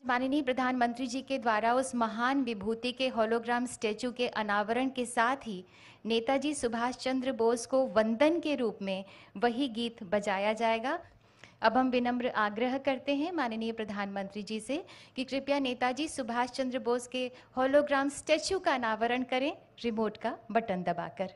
माननीय प्रधानमंत्री जी के द्वारा उस महान विभूति के होलोग्राम स्टैचू के अनावरण के साथ ही नेताजी सुभाष चंद्र बोस को वंदन के रूप में वही गीत बजाया जाएगा। अब हम विनम्र आग्रह करते हैं माननीय प्रधानमंत्री जी से कि कृपया नेताजी सुभाष चंद्र बोस के होलोग्राम स्टैचू का अनावरण करें, रिमोट का बटन दबाकर।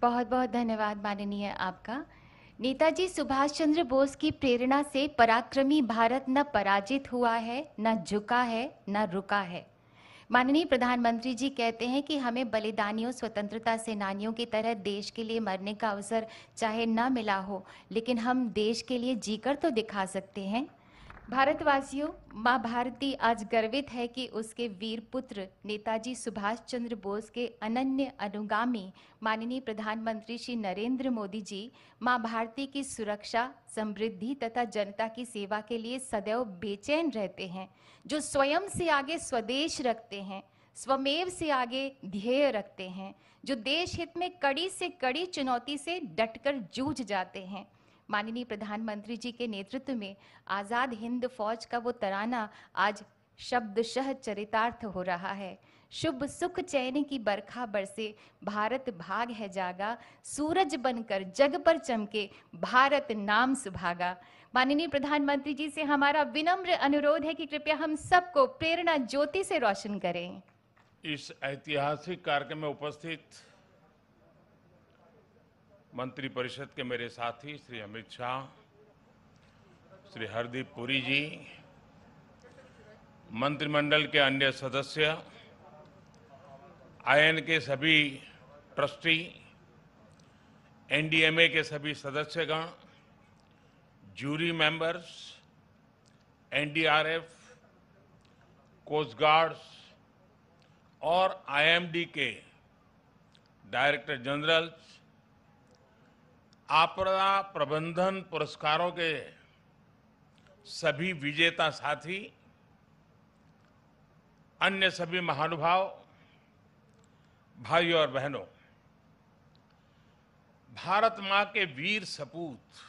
बहुत बहुत धन्यवाद माननीय आपका। नेताजी सुभाष चंद्र बोस की प्रेरणा से पराक्रमी भारत न पराजित हुआ है, न झुका है, न रुका है। माननीय प्रधानमंत्री जी कहते हैं कि हमें बलिदानियों, स्वतंत्रता सेनानियों की तरह देश के लिए मरने का अवसर चाहे न मिला हो, लेकिन हम देश के लिए जीकर तो दिखा सकते हैं। भारतवासियों, माँ भारती आज गर्वित है कि उसके वीर पुत्र नेताजी सुभाष चंद्र बोस के अनन्य अनुगामी माननीय प्रधानमंत्री श्री नरेंद्र मोदी जी माँ भारती की सुरक्षा, समृद्धि तथा जनता की सेवा के लिए सदैव बेचैन रहते हैं, जो स्वयं से आगे स्वदेश रखते हैं, स्वमेव से आगे ध्येय रखते हैं, जो देश हित में कड़ी से कड़ी चुनौती से डटकर जूझ जाते हैं। माननीय प्रधानमंत्री जी के नेतृत्व में आजाद हिंद फौज का वो तराना आज शब्दशः चरितार्थ हो रहा है। शुभ सुख चैन की बरखा बरसे, भारत भाग है जागा, सूरज बनकर जग पर चमके, भारत नाम सुभागा। माननीय प्रधानमंत्री जी से हमारा विनम्र अनुरोध है कि कृपया हम सबको प्रेरणा ज्योति से रोशन करें। इस ऐतिहासिक कार्यक्रम में उपस्थित मंत्रिपरिषद के मेरे साथी श्री अमित शाह, श्री हरदीप पुरी जी, मंत्रिमंडल के अन्य सदस्य, आईएन के सभी ट्रस्टी, एनडीएमए के सभी सदस्यगण, jury members, NDRF, coast guards और आईएमडी के डायरेक्टर जनरल, आपदा प्रबंधन पुरस्कारों के सभी विजेता साथी, अन्य सभी महानुभाव, भाइयों और बहनों, भारत मां के वीर सपूत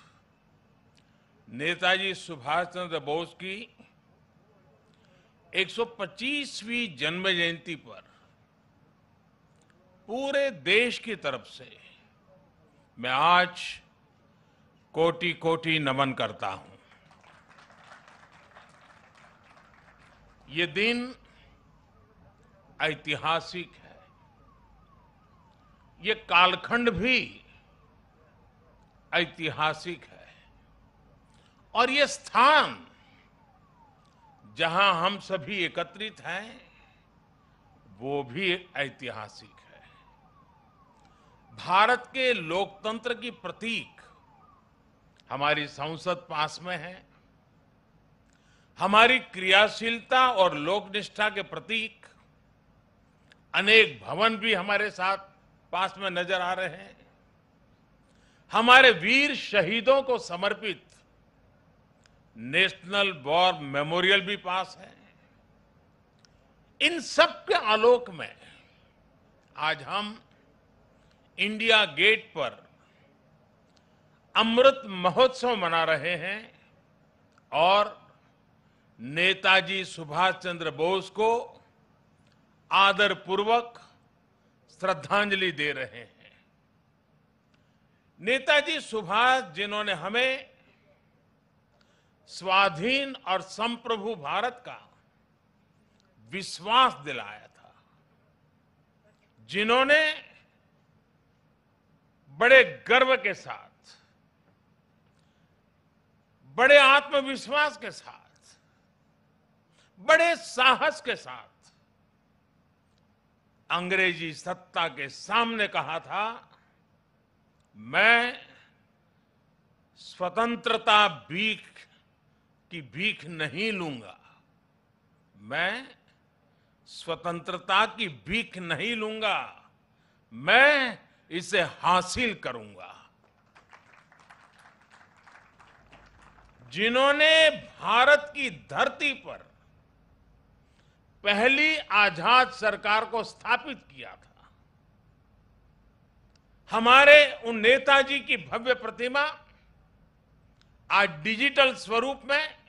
नेताजी सुभाष चंद्र बोस की 125वीं जन्म जयंती पर पूरे देश की तरफ से मैं आज कोटि कोटि नमन करता हूं। ये दिन ऐतिहासिक है, ये कालखंड भी ऐतिहासिक है और ये स्थान जहां हम सभी एकत्रित हैं वो भी ऐतिहासिक है। भारत के लोकतंत्र की प्रतीक हमारी संसद पास में है, हमारी क्रियाशीलता और लोकनिष्ठा के प्रतीक अनेक भवन भी हमारे साथ पास में नजर आ रहे हैं, हमारे वीर शहीदों को समर्पित नेशनल वॉर मेमोरियल भी पास है। इन सब के आलोक में आज हम इंडिया गेट पर अमृत महोत्सव मना रहे हैं और नेताजी सुभाष चंद्र बोस को आदरपूर्वक श्रद्धांजलि दे रहे हैं। नेताजी सुभाष जिन्होंने हमें स्वाधीन और संप्रभु भारत का विश्वास दिलाया था, जिन्होंने बड़े गर्व के साथ, बड़े आत्मविश्वास के साथ, बड़े साहस के साथ अंग्रेजी सत्ता के सामने कहा था, मैं स्वतंत्रता की भीख नहीं लूंगा, मैं स्वतंत्रता की भीख नहीं लूंगा, मैं इसे हासिल करूंगा। जिन्होंने भारत की धरती पर पहली आजाद सरकार को स्थापित किया था, हमारे उन नेताजी की भव्य प्रतिमा आज डिजिटल स्वरूप में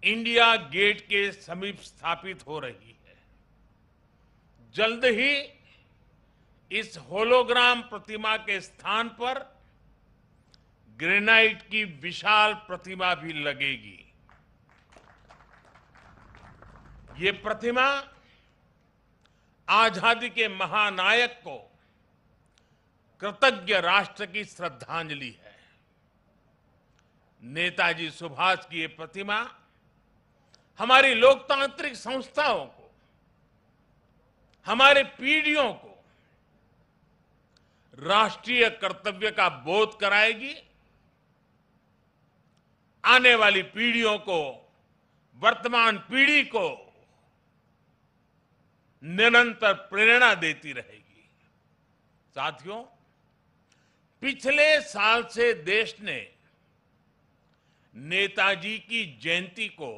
इंडिया गेट के समीप स्थापित हो रही है। जल्द ही इस होलोग्राम प्रतिमा के स्थान पर ग्रेनाइट की विशाल प्रतिमा भी लगेगी। ये प्रतिमा आजादी के महानायक को कृतज्ञ राष्ट्र की श्रद्धांजलि है। नेताजी सुभाष की ये प्रतिमा हमारी लोकतांत्रिक संस्थाओं को, हमारे पीढ़ियों को राष्ट्रीय कर्तव्य का बोध कराएगी, आने वाली पीढ़ियों को, वर्तमान पीढ़ी को निरंतर प्रेरणा देती रहेगी। साथियों, पिछले साल से देश ने नेताजी की जयंती को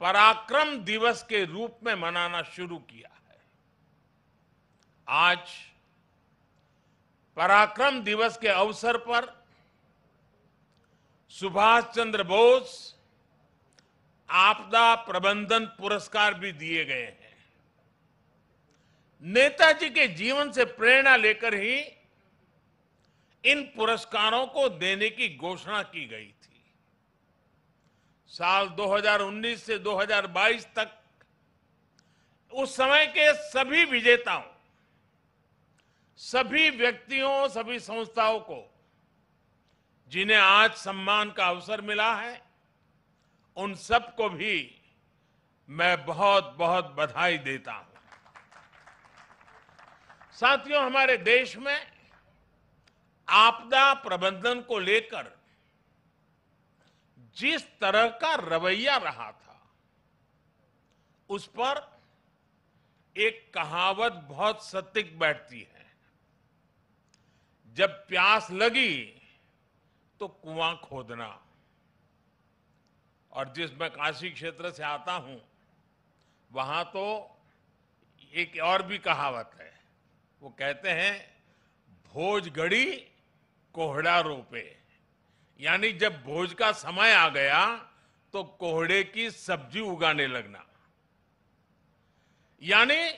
पराक्रम दिवस के रूप में मनाना शुरू किया है। आज पराक्रम दिवस के अवसर पर सुभाष चंद्र बोस आपदा प्रबंधन पुरस्कार भी दिए गए हैं। नेताजी के जीवन से प्रेरणा लेकर ही इन पुरस्कारों को देने की घोषणा की गई थी। साल 2019 से 2022 तक उस समय के सभी विजेताओं, सभी व्यक्तियों, सभी संस्थाओं को जिन्हें आज सम्मान का अवसर मिला है, उन सबको भी मैं बहुत बहुत बधाई देता हूं। साथियों, हमारे देश में आपदा प्रबंधन को लेकर जिस तरह का रवैया रहा था, उस पर एक कहावत बहुत सटीक बैठती है, जब प्यास लगी तो कुआं खोदना। और जिस मैं काशी क्षेत्र से आता हूं, वहां तो एक और भी कहावत है। वो कहते हैं, भोज गड़ी कोहड़ा रोपे, यानी जब भोज का समय आ गया तो कोहड़े की सब्जी उगाने लगना। यानी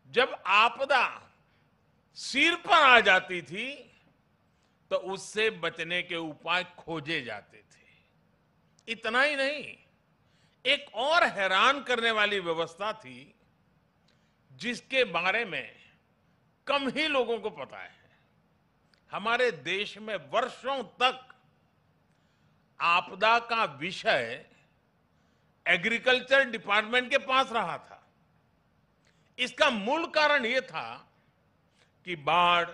जब आपदा सिर पर आ जाती थी तो उससे बचने के उपाय खोजे जाते थे। इतना ही नहीं, एक और हैरान करने वाली व्यवस्था थी जिसके बारे में कम ही लोगों को पता है। हमारे देश में वर्षों तक आपदा का विषय एग्रीकल्चर डिपार्टमेंट के पास रहा था। इसका मूल कारण यह था कि बाढ़,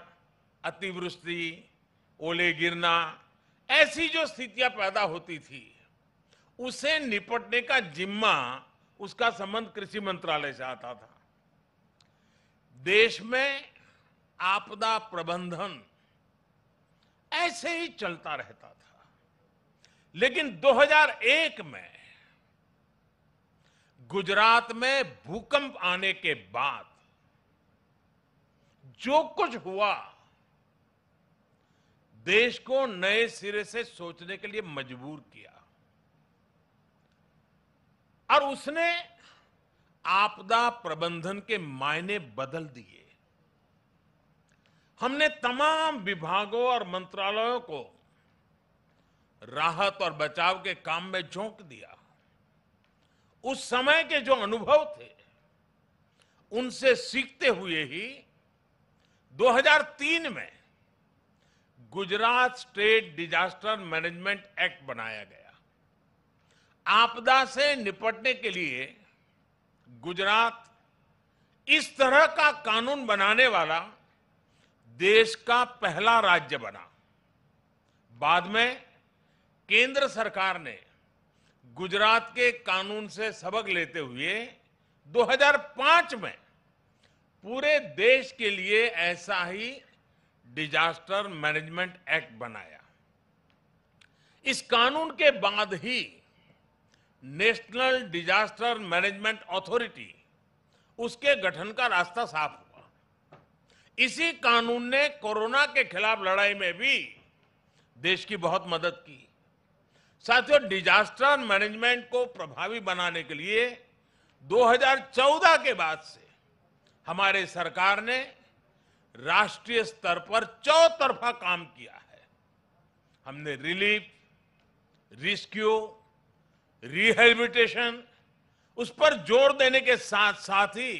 अतिवृष्टि, ओले गिरना, ऐसी जो स्थितियां पैदा होती थी, उसे निपटने का जिम्मा, उसका संबंध कृषि मंत्रालय से आता था। देश में आपदा प्रबंधन ऐसे ही चलता रहता था। लेकिन 2001 में गुजरात में भूकंप आने के बाद जो कुछ हुआ, देश को नए सिरे से सोचने के लिए मजबूर किया और उसने आपदा प्रबंधन के मायने बदल दिए। हमने तमाम विभागों और मंत्रालयों को राहत और बचाव के काम में झोंक दिया। उस समय के जो अनुभव थे, उनसे सीखते हुए ही 2003 में Gujarat state disaster management act बनाया गया। आपदा से निपटने के लिए गुजरात इस तरह का कानून बनाने वाला देश का पहला राज्य बना। बाद में केंद्र सरकार ने गुजरात के कानून से सबक लेते हुए 2005 में पूरे देश के लिए ऐसा ही डिजास्टर मैनेजमेंट एक्ट बनाया। इस कानून के बाद ही नेशनल डिजास्टर मैनेजमेंट अथॉरिटी, उसके गठन का रास्ता साफ हुआ। इसी कानून ने कोरोना के खिलाफ लड़ाई में भी देश की बहुत मदद की। साथियों, डिजास्टर मैनेजमेंट को प्रभावी बनाने के लिए 2014 के बाद से हमारे सरकार ने राष्ट्रीय स्तर पर चौतरफा काम किया है। हमने रिलीफ, रेस्क्यू, रिहेबिलिटेशन, उस पर जोर देने के साथ साथ ही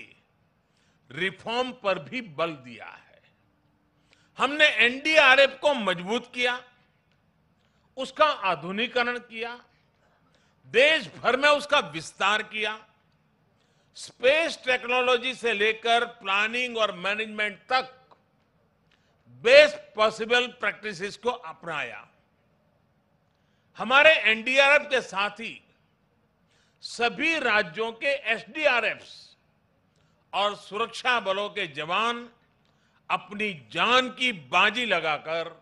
रिफॉर्म पर भी बल दिया है। हमने एनडीआरएफ को मजबूत किया, उसका आधुनिकीकरण किया, देश भर में उसका विस्तार किया। स्पेस टेक्नोलॉजी से लेकर प्लानिंग और मैनेजमेंट तक बेस्ट पॉसिबल प्रैक्टिसेस को अपनाया। हमारे एनडीआरएफ के साथ ही सभी राज्यों के एसडीआरएफ्स और सुरक्षा बलों के जवान अपनी जान की बाजी लगाकर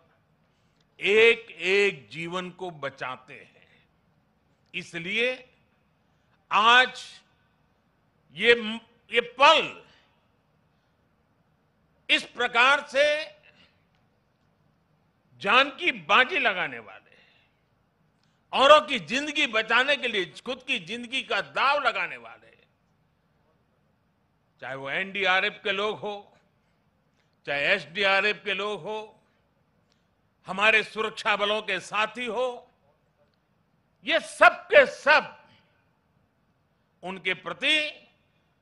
एक एक जीवन को बचाते हैं। इसलिए आज ये पल इस प्रकार से जान की बाजी लगाने वाले, औरों की जिंदगी बचाने के लिए खुद की जिंदगी का दांव लगाने वाले, चाहे वो एनडीआरएफ के लोग हो, चाहे एसडीआरएफ के लोग हो, हमारे सुरक्षा बलों के साथी हो, ये सब के सब उनके प्रति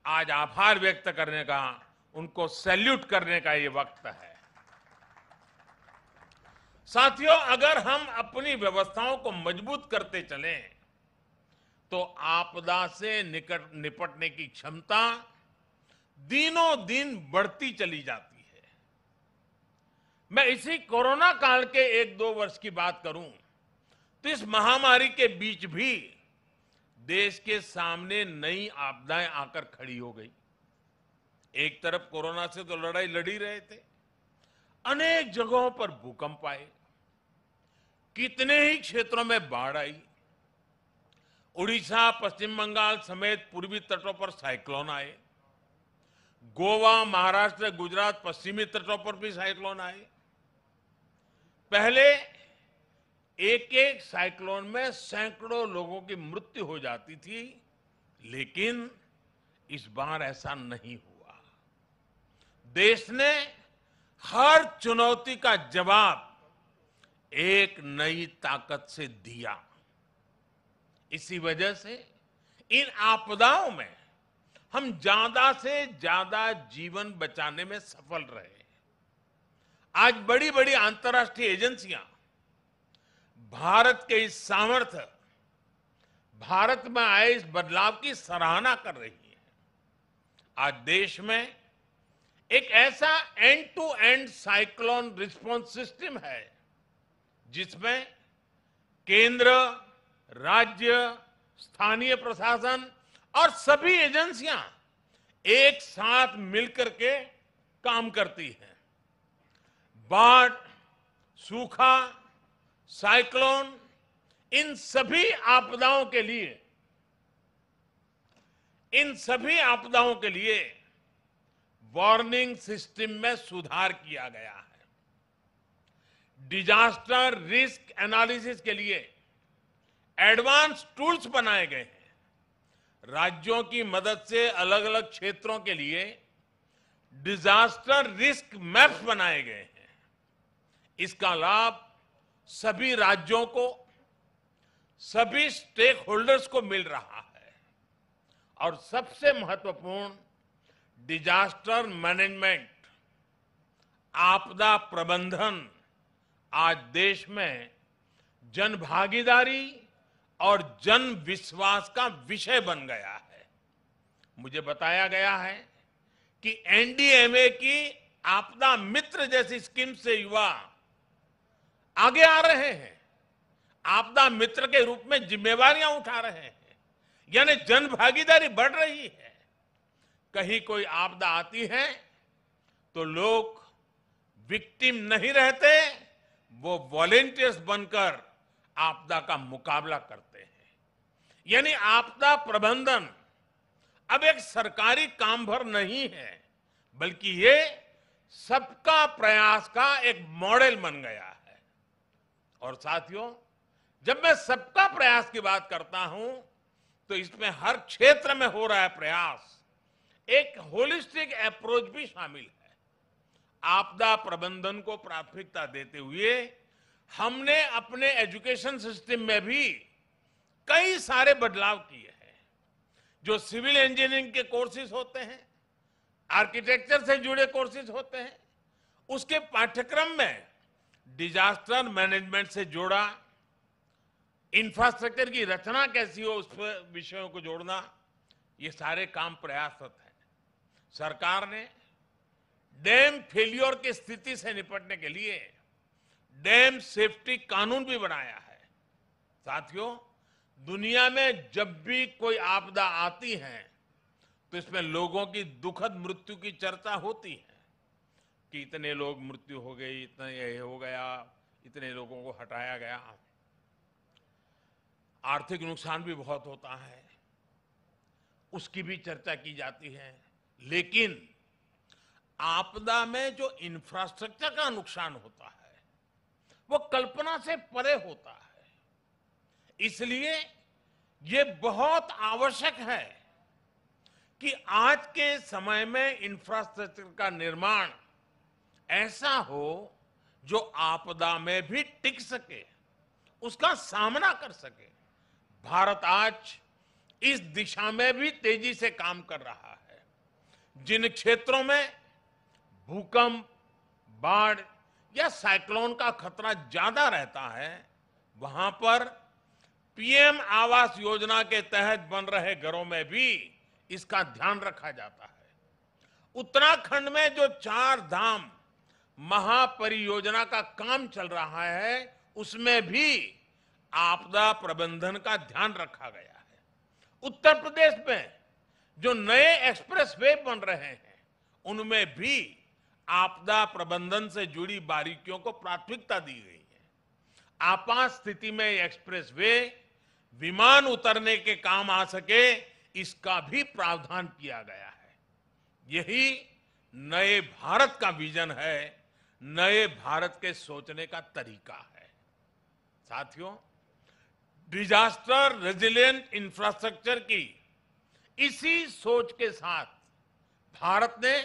आज आभार व्यक्त करने का, उनको सैल्यूट करने का ये वक्त है। साथियों, अगर हम अपनी व्यवस्थाओं को मजबूत करते चलें तो आपदा से निपटने की क्षमता दिनों दिन बढ़ती चली जाती है। मैं इसी कोरोना काल के 1-2 वर्ष की बात करूं तो इस महामारी के बीच भी देश के सामने नई आपदाएं आकर खड़ी हो गई। एक तरफ कोरोना से तो लड़ाई लड़ी रहे थे, अनेक जगहों पर भूकंप आए, कितने ही क्षेत्रों में बाढ़ आई, उड़ीसा, पश्चिम बंगाल समेत पूर्वी तटों पर साइक्लोन आए, गोवा, महाराष्ट्र, गुजरात, पश्चिमी तटों पर भी साइक्लोन आए। पहले एक एक साइक्लोन में सैकड़ों लोगों की मृत्यु हो जाती थी, लेकिन इस बार ऐसा नहीं हुआ। देश ने हर चुनौती का जवाब एक नई ताकत से दिया। इसी वजह से इन आपदाओं में हम ज्यादा से ज्यादा जीवन बचाने में सफल रहे। आज बड़ी बड़ी अंतर्राष्ट्रीय एजेंसियां भारत के इस सामर्थ्य, भारत में आए इस बदलाव की सराहना कर रही है। आज देश में एक ऐसा end to end cyclone response system है जिसमें केंद्र, राज्य, स्थानीय प्रशासन और सभी एजेंसियां एक साथ मिलकर के काम करती हैं। बाढ़, सूखा, साइक्लोन, इन सभी आपदाओं के लिए वार्निंग सिस्टम में सुधार किया गया है। डिजास्टर रिस्क एनालिसिस के लिए एडवांस टूल्स बनाए गए हैं। राज्यों की मदद से अलग अलग क्षेत्रों के लिए डिजास्टर रिस्क मैप्स बनाए गए हैं। इसका लाभ सभी राज्यों को, सभी स्टेक होल्डर्स को मिल रहा है। और सबसे महत्वपूर्ण, डिजास्टर मैनेजमेंट, आपदा प्रबंधन आज देश में जन भागीदारी और जन विश्वास का विषय बन गया है। मुझे बताया गया है कि एनडीएमए की आपदा मित्र जैसी स्कीम से युवा आगे आ रहे हैं, आपदा मित्र के रूप में जिम्मेवारियां उठा रहे हैं, यानी जन भागीदारी बढ़ रही है। कहीं कोई आपदा आती है तो लोग विक्टिम नहीं रहते, वो वॉलेंटियर्स बनकर आपदा का मुकाबला करते हैं। यानी आपदा प्रबंधन अब एक सरकारी काम भर नहीं है, बल्कि ये सबका प्रयास का एक मॉडल बन गया है। और साथियों, जब मैं सबका प्रयास की बात करता हूं तो इसमें हर क्षेत्र में हो रहा है प्रयास, एक होलिस्टिक अप्रोच भी शामिल है। आपदा प्रबंधन को प्राथमिकता देते हुए हमने अपने एजुकेशन सिस्टम में भी कई सारे बदलाव किए हैं। जो सिविल इंजीनियरिंग के कोर्सेज होते हैं, आर्किटेक्चर से जुड़े कोर्सेज होते हैं, उसके पाठ्यक्रम में डिजास्टर मैनेजमेंट से जोड़ा, इंफ्रास्ट्रक्चर की रचना कैसी हो उस विषयों को जोड़ना, ये सारे काम प्रयासरत है। सरकार ने डैम फेलियर की स्थिति से निपटने के लिए डैम सेफ्टी कानून भी बनाया है। साथियों, दुनिया में जब भी कोई आपदा आती है तो इसमें लोगों की दुखद मृत्यु की चर्चा होती है कि इतने लोग मृत्यु हो गई, इतना ये हो गया, इतने लोगों को हटाया गया। आर्थिक नुकसान भी बहुत होता है, उसकी भी चर्चा की जाती है। लेकिन आपदा में जो इंफ्रास्ट्रक्चर का नुकसान होता है वो कल्पना से परे होता है। इसलिए ये बहुत आवश्यक है कि आज के समय में इंफ्रास्ट्रक्चर का निर्माण ऐसा हो जो आपदा में भी टिक सके, उसका सामना कर सके। भारत आज इस दिशा में भी तेजी से काम कर रहा है। जिन क्षेत्रों में भूकंप, बाढ़ या साइक्लोन का खतरा ज्यादा रहता है, वहां पर पीएम आवास योजना के तहत बन रहे घरों में भी इसका ध्यान रखा जाता है। उत्तराखंड में जो 4 धाम महापरियोजना का काम चल रहा है, उसमें भी आपदा प्रबंधन का ध्यान रखा गया है। उत्तर प्रदेश में जो नए एक्सप्रेस वे बन रहे हैं, उनमें भी आपदा प्रबंधन से जुड़ी बारीकियों को प्राथमिकता दी गई है। आपात स्थिति में एक्सप्रेस वे विमान उतरने के काम आ सके, इसका भी प्रावधान किया गया है। यही नए भारत का विजन है, नए भारत के सोचने का तरीका है। साथियों, डिजास्टर रेजिलिएंट इंफ्रास्ट्रक्चर की इसी सोच के साथ भारत ने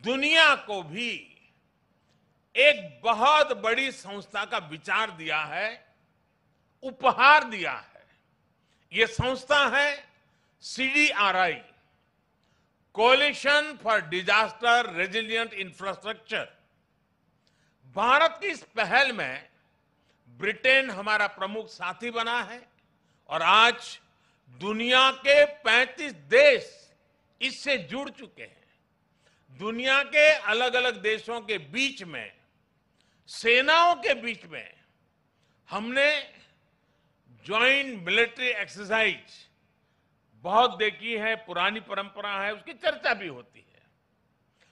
दुनिया को भी एक बहुत बड़ी संस्था का विचार दिया है, उपहार दिया है। यह संस्था है CDRI, coalition for disaster resilient infrastructure. Bharat की इस पहल में ब्रिटेन हमारा प्रमुख साथी बना है और आज दुनिया के 35 देश इससे जुड़ चुके हैं। दुनिया के अलग अलग देशों के बीच में, सेनाओं के बीच में हमने ज्वाइंट मिलिट्री एक्सरसाइज बहुत देखी है, पुरानी परंपरा है, उसकी चर्चा भी होती है।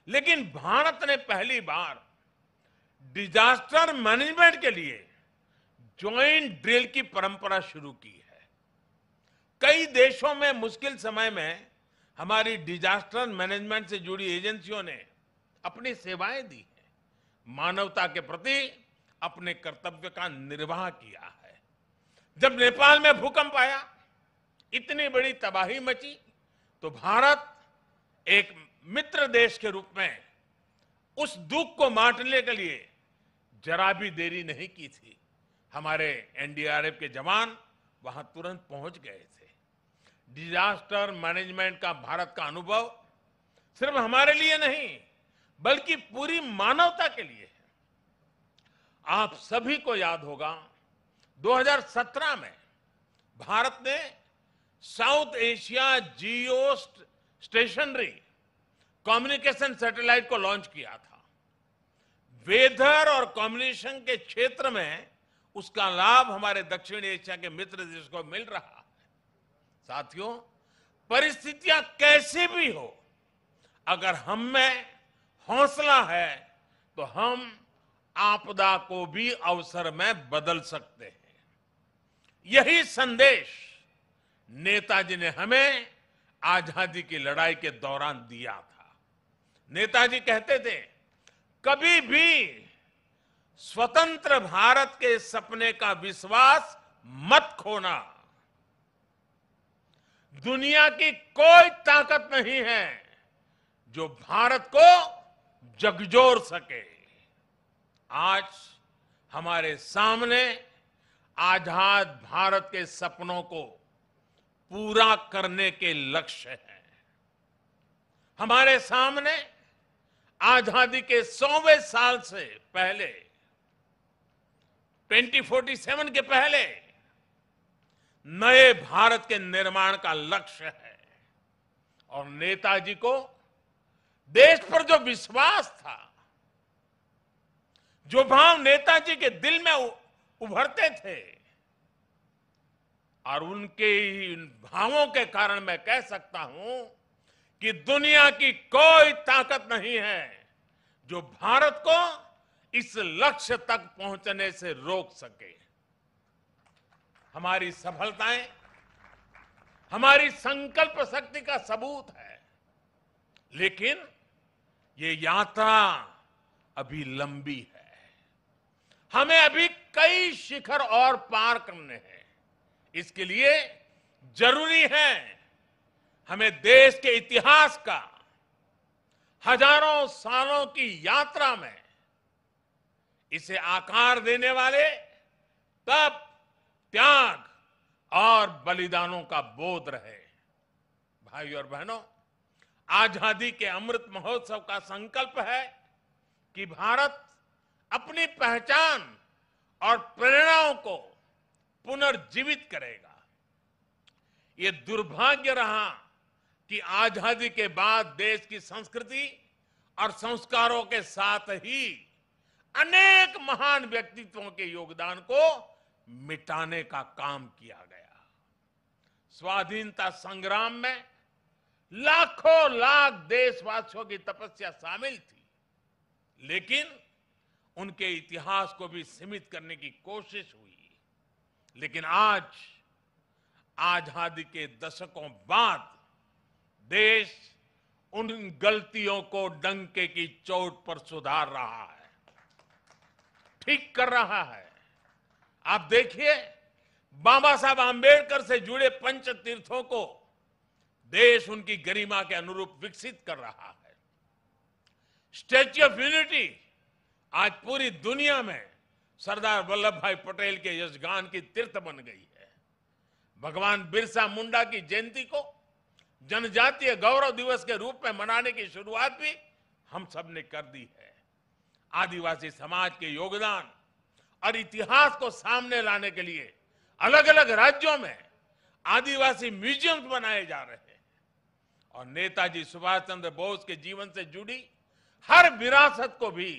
लेकिन भारत ने पहली बार डिजास्टर मैनेजमेंट के लिए ज्वाइंट ड्रिल की परंपरा शुरू की है। कई देशों में मुश्किल समय में हमारी डिजास्टर मैनेजमेंट से जुड़ी एजेंसियों ने अपनी सेवाएं दी हैं, मानवता के प्रति अपने कर्तव्य का निर्वाह किया है। जब नेपाल में भूकंप आया, इतनी बड़ी तबाही मची, तो भारत एक मित्र देश के रूप में उस दुख को बांटने के लिए जरा भी देरी नहीं की थी। हमारे एनडीआरएफ के जवान वहां तुरंत पहुंच गए थे। डिजास्टर मैनेजमेंट का भारत का अनुभव सिर्फ हमारे लिए नहीं बल्कि पूरी मानवता के लिए है। आप सभी को याद होगा 2017 में भारत ने साउथ एशिया जियो स्टेशनरी कम्युनिकेशन सैटेलाइट को लॉन्च किया था। वेदर और कम्युनिकेशन के क्षेत्र में उसका लाभ हमारे दक्षिण एशिया के मित्र देश को मिल रहा है। साथियों, परिस्थितियां कैसी भी हो, अगर हम में हौसला है तो हम आपदा को भी अवसर में बदल सकते हैं। यही संदेश नेताजी ने हमें आजादी की लड़ाई के दौरान दिया था। नेताजी कहते थे, कभी भी स्वतंत्र भारत के सपने का विश्वास मत खोना। दुनिया की कोई ताकत नहीं है जो भारत को झकझोर सके। आज हमारे सामने आजाद भारत के सपनों को पूरा करने के लक्ष्य हैं। हमारे सामने आजादी के 100वें साल से पहले 2047 के पहले नए भारत के निर्माण का लक्ष्य है। और नेताजी को देश पर जो विश्वास था, जो भाव नेताजी के दिल में उभरते थे, और उनके इन भावों के कारण मैं कह सकता हूं कि दुनिया की कोई ताकत नहीं है जो भारत को इस लक्ष्य तक पहुंचने से रोक सके। हमारी सफलताएं हमारी संकल्प शक्ति का सबूत है, लेकिन ये यात्रा अभी लंबी है। हमें अभी कई शिखर और पार करने हैं। इसके लिए जरूरी है हमें देश के इतिहास का हजारों सालों की यात्रा में इसे आकार देने वाले तप, त्याग और बलिदानों का बोध रहे। भाई और बहनों, आजादी के अमृत महोत्सव का संकल्प है कि भारत अपनी पहचान और प्रेरणाओं को पुनर्जीवित करेगा। ये दुर्भाग्य रहा कि आजादी के बाद देश की संस्कृति और संस्कारों के साथ ही अनेक महान व्यक्तित्वों के योगदान को मिटाने का काम किया गया। स्वाधीनता संग्राम में लाखों लाख देशवासियों की तपस्या शामिल थी, लेकिन उनके इतिहास को भी सीमित करने की कोशिश हुई। लेकिन आज आजादी के दशकों बाद देश उन गलतियों को डंके की चोट पर सुधार रहा है, ठीक कर रहा है। आप देखिए, बाबा साहब आंबेडकर से जुड़े पंच तीर्थों को देश उनकी गरिमा के अनुरूप विकसित कर रहा है। स्टैच्यू ऑफ यूनिटी आज पूरी दुनिया में सरदार वल्लभ भाई पटेल के यशगान की तीर्थ बन गई है। भगवान बिरसा मुंडा की जयंती को जनजातीय गौरव दिवस के रूप में मनाने की शुरुआत भी हम सब ने कर दी है। आदिवासी समाज के योगदान और इतिहास को सामने लाने के लिए अलग अलग राज्यों में आदिवासी म्यूजियम बनाए जा रहे हैं। और नेताजी सुभाष चंद्र बोस के जीवन से जुड़ी हर विरासत को भी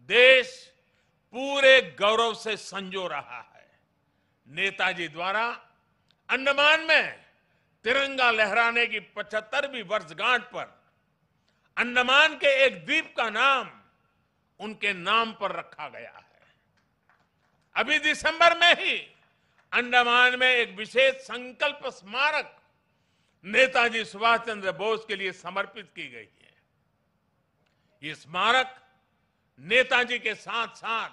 देश पूरे गौरव से संजो रहा है। नेताजी द्वारा अंडमान में तिरंगा लहराने की 75वीं वर्षगांठ पर अंडमान के एक द्वीप का नाम उनके नाम पर रखा गया है। अभी दिसंबर में ही अंडमान में एक विशेष संकल्प स्मारक नेताजी सुभाष चंद्र बोस के लिए समर्पित की गई है। ये स्मारक नेताजी के साथ साथ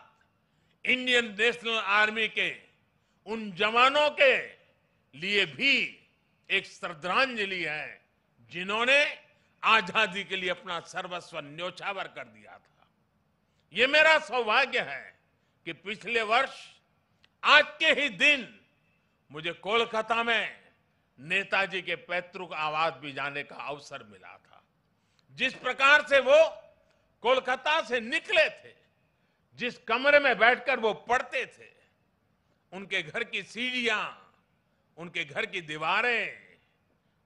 इंडियन नेशनल आर्मी के उन जवानों के लिए भी एक श्रद्धांजलि है जिन्होंने आजादी के लिए अपना सर्वस्व न्योछावर कर दिया था। ये मेरा सौभाग्य है कि पिछले वर्ष आज के ही दिन मुझे कोलकाता में नेताजी के पैतृक आवास भी जाने का अवसर मिला था, जिस प्रकार से वो कोलकाता से निकले थे, जिस कमरे में बैठकर वो पढ़ते थे, उनके घर की सीढ़ियां, उनके घर की दीवारें,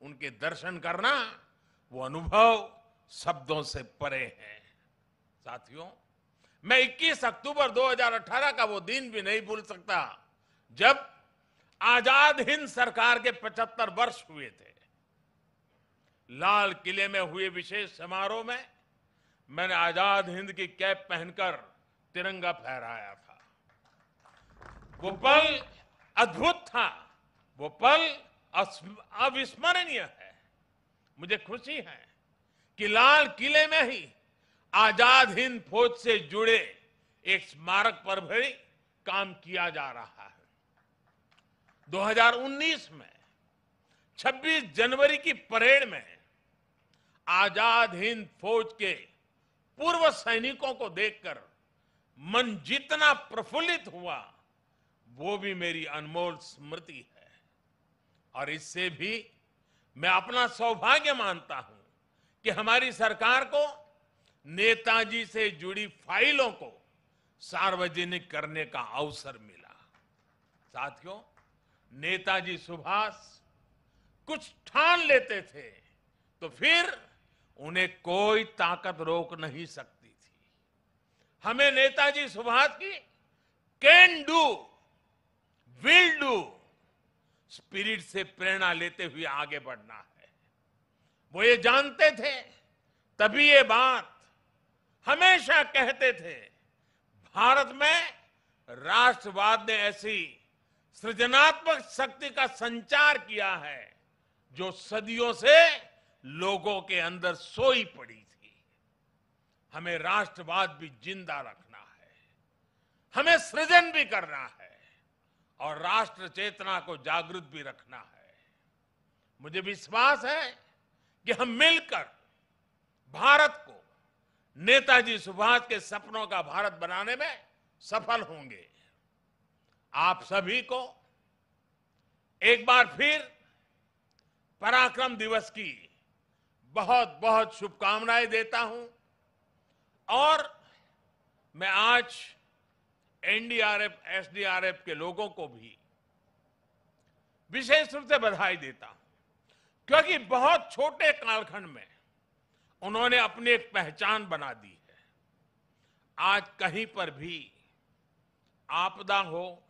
उनके दर्शन करना, वो अनुभव शब्दों से परे है। साथियों, मैं 21 अक्टूबर 2018 का वो दिन भी नहीं भूल सकता जब आजाद हिंद सरकार के 75 वर्ष हुए थे। लाल किले में हुए विशेष समारोह में मैंने आजाद हिंद की कैप पहनकर तिरंगा फहराया था। वो पल अद्भुत था, वो पल अविस्मरणीय है। मुझे खुशी है कि लाल किले में ही आजाद हिंद फौज से जुड़े एक स्मारक पर भी काम किया जा रहा है। 2019 में 26 जनवरी की परेड में आजाद हिंद फौज के पूर्व सैनिकों को देखकर मन जितना प्रफुल्लित हुआ, वो भी मेरी अनमोल स्मृति है। और इससे भी मैं अपना सौभाग्य मानता हूं कि हमारी सरकार को नेताजी से जुड़ी फाइलों को सार्वजनिक करने का अवसर मिला। साथियों, नेताजी सुभाष कुछ ठान लेते थे तो फिर उन्हें कोई ताकत रोक नहीं सकती थी। हमें नेताजी सुभाष की can do, will do spirit से प्रेरणा लेते हुए आगे बढ़ना है। वो ये जानते थे, तभी ये बात हमेशा कहते थे, भारत में राष्ट्रवाद ने ऐसी सृजनात्मक शक्ति का संचार किया है जो सदियों से लोगों के अंदर सोई पड़ी थी। हमें राष्ट्रवाद भी जिंदा रखना है, हमें सृजन भी करना है और राष्ट्र चेतना को जागृत भी रखना है। मुझे विश्वास है कि हम मिलकर भारत को नेताजी सुभाष के सपनों का भारत बनाने में सफल होंगे। आप सभी को एक बार फिर पराक्रम दिवस की बहुत बहुत शुभकामनाएं देता हूं और मैं आज एनडीआरएफ, एसडीआरएफ के लोगों को भी विशेष रूप से बधाई देता हूं, क्योंकि बहुत छोटे कालखंड में उन्होंने अपनी एक पहचान बना दी है। आज कहीं पर भी आपदा हो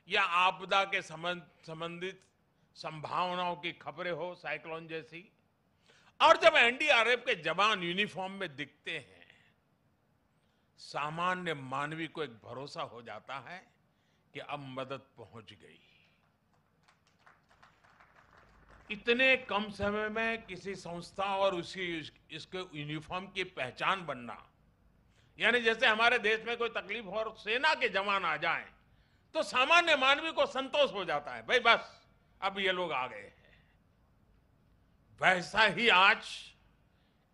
या आपदा के संबंधित संभावनाओं की खबरें हो, साइक्लोन जैसी, और जब एनडीआरएफ के जवान यूनिफॉर्म में दिखते हैं, सामान्य मानवी को एक भरोसा हो जाता है कि अब मदद पहुंच गई। इतने कम समय में किसी संस्था और इसके यूनिफॉर्म की पहचान बनना, यानी जैसे हमारे देश में कोई तकलीफ हो और सेना के जवान आ जाएं, तो सामान्य मानवी को संतोष हो जाता है, भाई बस अब ये लोग आ गए हैं। वैसा ही आज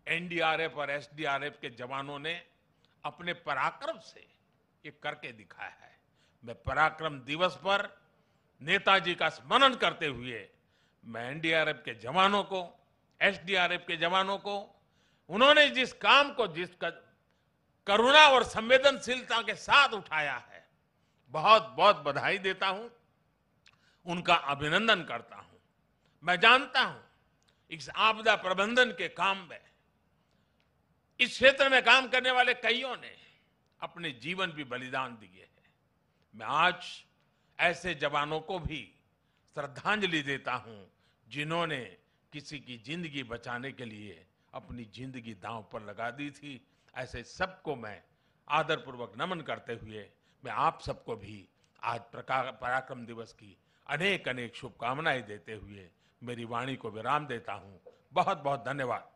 एनडीआरएफ और एसडीआरएफ के जवानों ने अपने पराक्रम से ये करके दिखाया है। मैं पराक्रम दिवस पर नेताजी का स्मरण करते हुए मैं एनडीआरएफ के जवानों को, एसडीआरएफ के जवानों को, उन्होंने जिस काम को जिस करुणा और संवेदनशीलता के साथ उठाया है, बहुत बहुत बधाई देता हूं, उनका अभिनंदन करता हूं। मैं जानता हूं इस आपदा प्रबंधन के काम में इस क्षेत्र में काम करने वाले कईयों ने अपने जीवन भी बलिदान दिए हैं। मैं आज ऐसे जवानों को भी श्रद्धांजलि देता हूं जिन्होंने किसी की जिंदगी बचाने के लिए अपनी जिंदगी दांव पर लगा दी थी। ऐसे सबको मैं आदरपूर्वक नमन करते हुए मैं आप सबको भी आज पराक्रम दिवस की अनेक अनेक शुभकामनाएं देते हुए मेरी वाणी को विराम देता हूं। बहुत बहुत धन्यवाद।